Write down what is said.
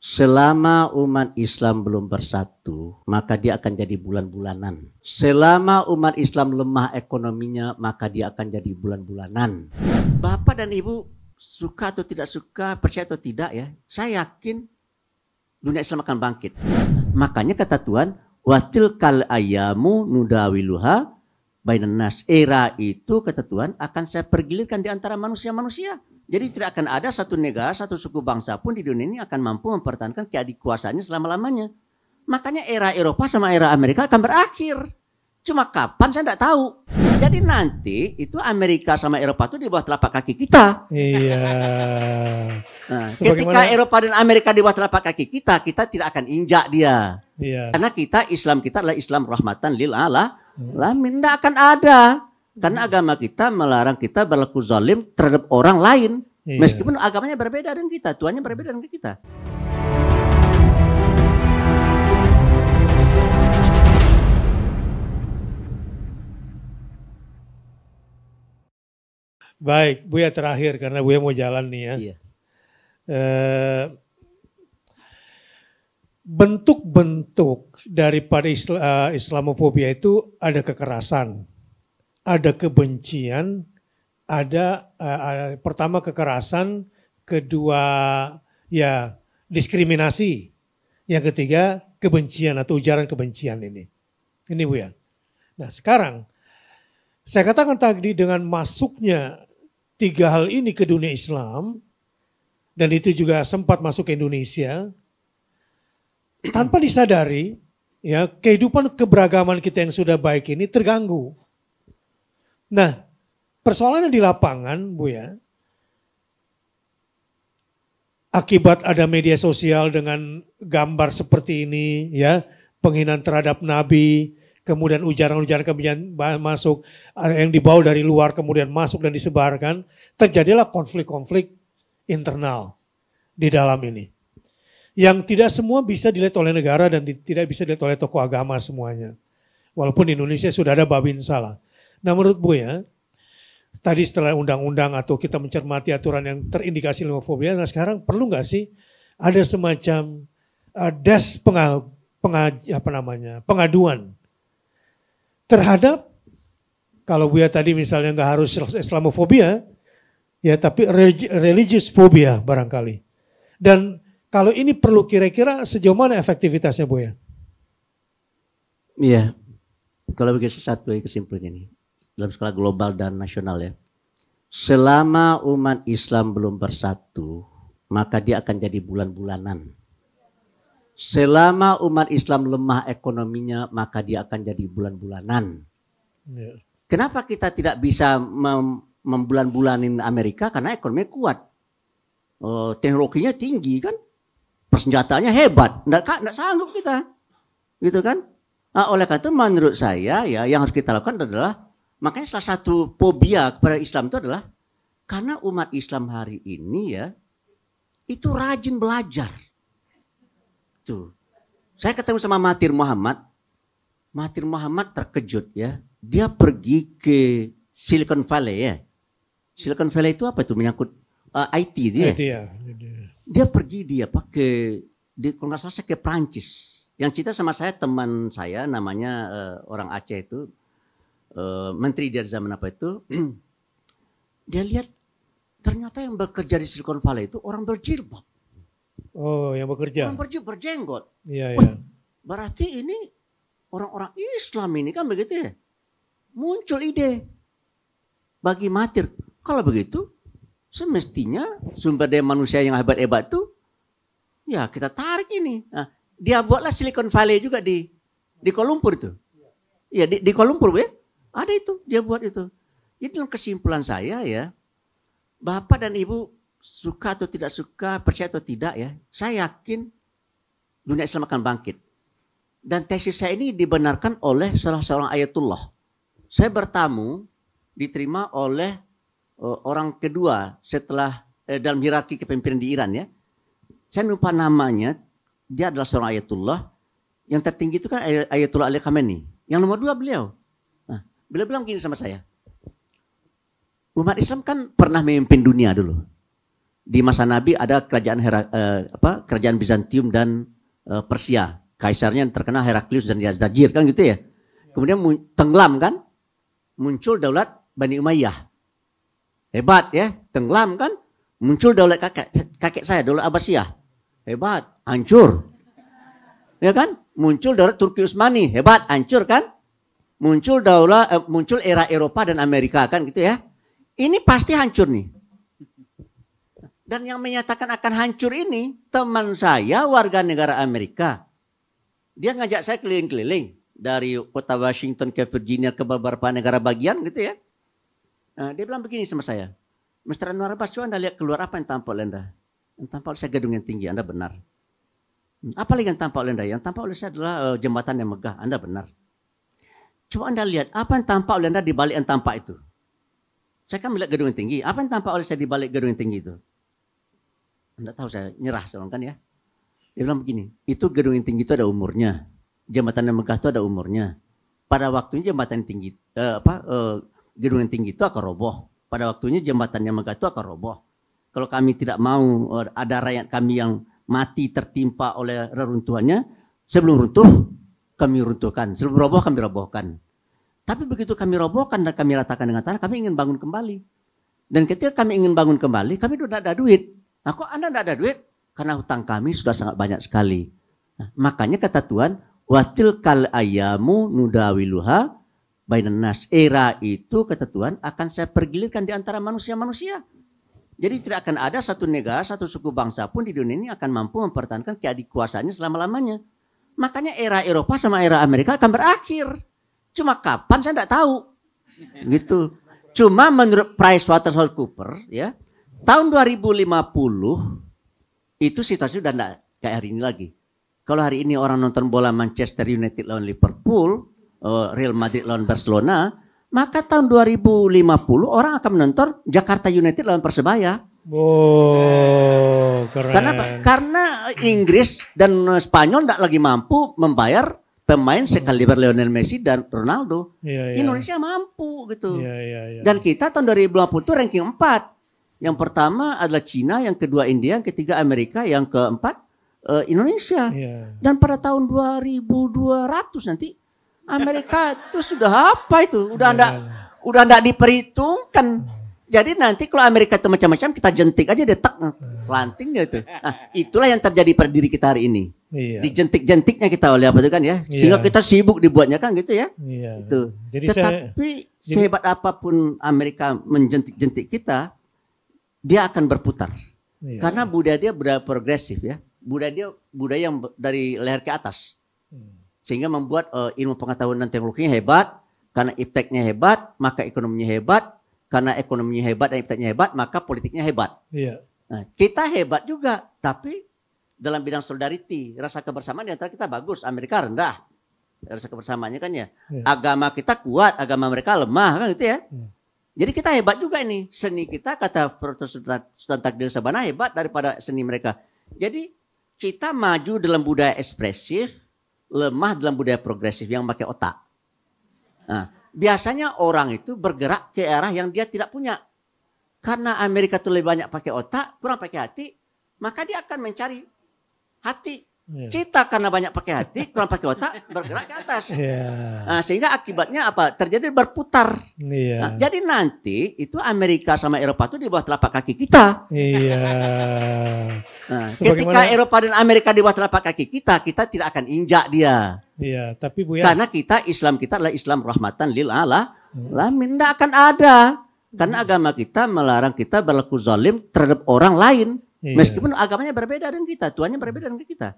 Selama umat Islam belum bersatu, maka dia akan jadi bulan-bulanan. Selama umat Islam lemah ekonominya, maka dia akan jadi bulan-bulanan. Bapak dan Ibu suka atau tidak suka, percaya atau tidak ya, saya yakin dunia Islam akan bangkit. Makanya kata Tuhan, watil kal ayamu nudawiluha bainan nas. Era itu kata Tuhan akan saya pergilirkan di antara manusia-manusia. Jadi tidak akan ada satu negara, satu suku bangsa pun di dunia ini akan mampu mempertahankan keadikuasaannya selama-lamanya. Makanya era Eropa sama era Amerika akan berakhir. Cuma kapan saya tidak tahu. Jadi nanti itu Amerika sama Eropa itu di bawah telapak kaki kita. Iya. Nah, ketika Eropa dan Amerika di bawah telapak kaki kita, kita tidak akan injak dia. Iya. Karena Islam kita adalah Islam rahmatan lil alamin. Tidak akan ada. Karena agama kita melarang kita berlaku zalim terhadap orang lain. Iya. Meskipun agamanya berbeda dengan kita, Tuhannya berbeda dengan kita. Baik, Buya terakhir karena Buya mau jalan nih ya. Iya. Bentuk-bentuk daripada Islamofobia itu ada kekerasan, ada kebencian, ada pertama kekerasan, kedua ya diskriminasi, yang ketiga kebencian atau ujaran kebencian ini. Ini Bu ya. Nah sekarang saya katakan tadi dengan masuknya tiga hal ini ke dunia Islam, dan itu juga sempat masuk ke Indonesia, tanpa disadari ya kehidupan keberagaman kita yang sudah baik ini terganggu. Nah, persoalannya di lapangan, Bu ya, akibat ada media sosial dengan gambar seperti ini, ya, penghinaan terhadap Nabi, kemudian ujaran-ujaran kebencian masuk, yang dibawa dari luar kemudian masuk dan disebarkan, terjadilah konflik-konflik internal di dalam ini. Yang tidak semua bisa dilihat oleh negara dan tidak bisa dilihat oleh tokoh agama semuanya. Walaupun di Indonesia sudah ada Babinsa lah. Nah menurut Buya, tadi setelah unggang-unggang atau kita mencermati aturan yang terindikasi Islamofobia, nah sekarang perlu nggak sih ada semacam pengaduan terhadap, kalau Buya tadi misalnya nggak harus Islamofobia, ya tapi religious phobia barangkali. Dan kalau ini perlu kira-kira sejauh mana efektivitasnya Buya? Iya, kalau begitu satu kesimpulannya nih. Dalam skala global dan nasional ya. Selama umat Islam belum bersatu, maka dia akan jadi bulan-bulanan. Selama umat Islam lemah ekonominya, maka dia akan jadi bulan-bulanan. Ya. Kenapa kita tidak bisa membulan-bulanin Amerika? Karena ekonominya kuat. Teknologinya tinggi kan. Persenjataannya hebat. Nggak sanggup kita. Gitu kan. Nah, oleh karena itu menurut saya ya yang harus kita lakukan adalah, makanya salah satu fobia kepada Islam itu adalah karena umat Islam hari ini ya itu rajin belajar. Tuh. Saya ketemu sama Mahathir Mohamad. Mahathir Mohamad terkejut ya. Dia pergi ke Silicon Valley ya. Silicon Valley itu apa itu menyangkut IT dia. IT, ya. Dia pergi kalau nggak salah saya ke Prancis. Yang cerita sama saya teman saya namanya orang Aceh itu. Menteri dari zaman apa itu, dia lihat ternyata yang bekerja di Silicon Valley itu orang berjilbab. Oh, yang bekerja. Orang berjenggot. Iya, iya. Berarti ini orang-orang Islam ini kan begitu ya. Muncul ide bagi Mahathir. Kalau begitu, semestinya sumber daya manusia yang hebat-hebat itu, ya kita tarik ini. Nah, dia buatlah Silicon Valley juga di Kuala Lumpur itu. Iya di Kuala Lumpur ya. Ada itu, dia buat itu. Jadi dalam kesimpulan saya ya, Bapak dan Ibu suka atau tidak suka, percaya atau tidak ya, saya yakin dunia Islam akan bangkit. Dan tesis saya ini dibenarkan oleh salah seorang ayatullah. Saya bertamu, diterima oleh orang kedua setelah dalam hierarki kepemimpinan di Iran ya. Saya lupa namanya, dia adalah seorang ayatullah. Yang tertinggi itu kan Ayatullah Ali Khamenei. Yang nomor 2 beliau. Beliau bilang gini sama saya, umat Islam kan pernah memimpin dunia dulu. Di masa Nabi ada kerajaan kerajaan Bizantium dan Persia. Kaisarnya yang terkenal Heraklius dan Yazdajir kan gitu ya. Kemudian tenggelam kan? Muncul daulat Bani Umayyah. Hebat ya, tenggelam kan? Muncul daulat kakek saya, daulat Abbasiyah. Hebat, hancur. Ya kan? Muncul daulat Turki Utsmani, hebat, hancur kan? Muncul era Eropa dan Amerika kan gitu ya. Ini pasti hancur nih. Dan yang menyatakan akan hancur ini teman saya warga negara Amerika. Dia ngajak saya keliling-keliling dari kota Washington ke Virginia ke beberapa negara bagian gitu ya. Nah, dia bilang begini sama saya. Mr. Anwar Abbas, coba Anda lihat keluar apa yang tampak oleh Anda. Yang tampak oleh saya gedung yang tinggi, Anda benar. Apa lagi yang tampak oleh Anda? Yang tampak oleh saya adalah jembatan yang megah, Anda benar. Coba Anda lihat apa yang tampak oleh Anda di balik yang tampak itu. Saya kan melihat gedung yang tinggi. Apa yang tampak oleh saya di balik gedung yang tinggi itu? Anda tahu saya nyerah seorang kan ya. Dia bilang begini, itu gedung yang tinggi itu ada umurnya. Jembatan yang megah itu ada umurnya. Pada waktunya jembatan yang tinggi, gedung yang tinggi itu akan roboh. Pada waktunya jembatan yang megah itu akan roboh. Kalau kami tidak mau ada rakyat kami yang mati tertimpa oleh reruntuhannya, sebelum runtuh kami runtuhkan. Sebelum roboh kami robohkan. Tapi begitu kami robohkan dan kami ratakan dengan tanah, kami ingin bangun kembali. Dan ketika kami ingin bangun kembali, kami sudah ada duit. Nah kok Anda tidak ada duit? Karena hutang kami sudah sangat banyak sekali. Nah, makanya kata Tuhan, watil kal ayamu nudawiluha bainan nas. Era itu kata Tuhan akan saya pergilirkan di antara manusia-manusia. Jadi tidak akan ada satu negara, satu suku bangsa pun di dunia ini akan mampu mempertahankan keadikuasaannya selama-lamanya. Makanya era Eropa sama era Amerika akan berakhir. Cuma kapan saya tidak tahu. Gitu. Cuma menurut PricewaterhouseCoopers ya, tahun 2050 itu situasi sudah tidak kayak hari ini lagi. Kalau hari ini orang nonton bola Manchester United lawan Liverpool, Real Madrid lawan Barcelona, maka tahun 2050 orang akan menonton Jakarta United lawan Persebaya. Oh, keren. Kenapa? Karena Inggris dan Spanyol tidak lagi mampu membayar pemain sekaliber Lionel Messi dan Ronaldo. Indonesia mampu gitu. Dan kita tahun 2050 itu ranking 4. Yang pertama adalah Cina, yang kedua India, yang ketiga Amerika, yang keempat Indonesia. Dan pada tahun 2200 nanti Amerika itu sudah apa itu? Udah enggak diperhitungkan. Jadi nanti kalau Amerika itu macam-macam kita jentik aja dia lanting dia itu. Nah, itulah yang terjadi pada diri kita hari ini. Dijentik-jentiknya kita oleh apa itu kan ya. Sehingga kita sibuk dibuatnya kan gitu ya. Itu. Jadi tetapi sehebat apapun Amerika menjentik-jentik kita, dia akan berputar. Karena budaya dia budaya progresif ya. Budaya yang dari leher ke atas. Sehingga membuat ilmu pengetahuan dan teknologinya hebat. Karena ipteknya hebat, maka ekonominya hebat. Karena ekonominya hebat dan ipteknya hebat, maka politiknya hebat. Nah, kita hebat juga, tapi dalam bidang solidarity, rasa kebersamaan di antara kita bagus. Amerika rendah rasa kebersamaannya kan ya. Agama kita kuat, agama mereka lemah kan gitu ya. Jadi kita hebat juga ini. Seni kita kata Profesor Sultan Takdir Sabana hebat daripada seni mereka. Jadi kita maju dalam budaya ekspresif, lemah dalam budaya progresif yang pakai otak. Nah, biasanya orang itu bergerak ke arah yang dia tidak punya. Karena Amerika itu lebih banyak pakai otak, kurang pakai hati, maka dia akan mencari hati. Kita karena banyak pakai hati, kurang pakai otak, bergerak ke atas. Nah, sehingga akibatnya apa? Terjadi berputar. Nah, jadi nanti itu Amerika sama Eropa itu di bawah telapak kaki kita. Nah, ketika Eropa dan Amerika di bawah telapak kaki kita tidak akan injak dia. Tapi Bu ya. Karena Islam kita adalah Islam rahmatan lil alamin. Tidak akan ada. Karena agama kita melarang kita berlaku zalim terhadap orang lain. Meskipun agamanya berbeda dengan kita, Tuhannya berbeda dengan kita.